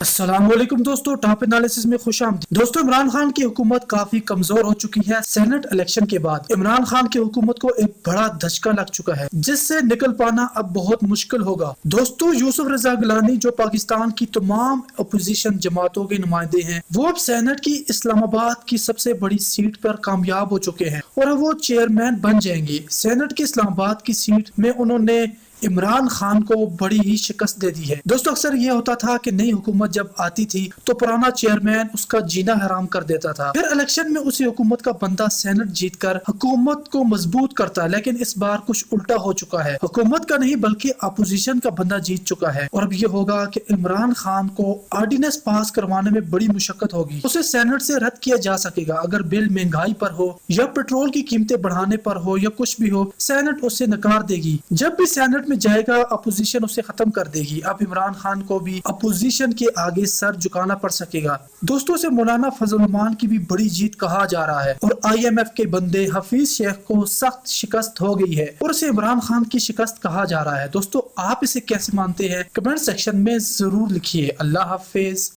अस्सलाम वालेकुम दोस्तों, टॉप एनालिसिस में खुश आमदीद। दोस्तों, इमरान खान की हुकूमत काफी कमजोर हो चुकी है। सेनेट इलेक्शन के बाद इमरान खान की हुकूमत को एक बड़ा धचका लग चुका है, जिससे निकल पाना अब बहुत मुश्किल होगा। दोस्तों, यूसुफ रजा गिलानी जो पाकिस्तान की तमाम अपोजिशन जमातों के नुमाइंदे हैं, वो अब सेनेट की इस्लामाबाद की सबसे बड़ी सीट पर कामयाब हो चुके हैं और अब वो चेयरमैन बन जाएंगे। सेनेट की इस्लामाबाद की सीट में उन्होंने इमरान खान को बड़ी ही शिकस्त दे दी है। दोस्तों, अक्सर यह होता था कि नई हुकूमत जब आती थी तो पुराना चेयरमैन उसका जीना हराम कर देता था, फिर इलेक्शन में उसी हुकूमत का बंदा सेनेट जीतकर हुकूमत को मजबूत करता है। लेकिन इस बार कुछ उल्टा हो चुका है, हुकूमत का नहीं बल्कि अपोजिशन का बंदा जीत चुका है। और अब ये होगा कि इमरान खान को ऑर्डिनेंस पास करवाने में बड़ी मुशक्कत होगी। उसे सेनेट से रद्द किया जा सकेगा अगर बिल महंगाई पर हो या पेट्रोल की कीमतें बढ़ाने पर हो या कुछ भी हो, सेनेट उसे नकार देगी। जब भी सेनेट में जाएगा अपोजिशन उसे खत्म कर देगी। अब इमरान खान को भी अपोजिशन के आगे सर झुकाना पड़ सकेगा। दोस्तों, से मौलाना फजल रहमान की भी बड़ी जीत कहा जा रहा है और IMF के बंदे हफीज शेख को सख्त शिकस्त हो गई है और उसे इमरान खान की शिकस्त कहा जा रहा है। दोस्तों, आप इसे कैसे मानते हैं? कमेंट सेक्शन में जरूर लिखिए। अल्लाह हाफिज।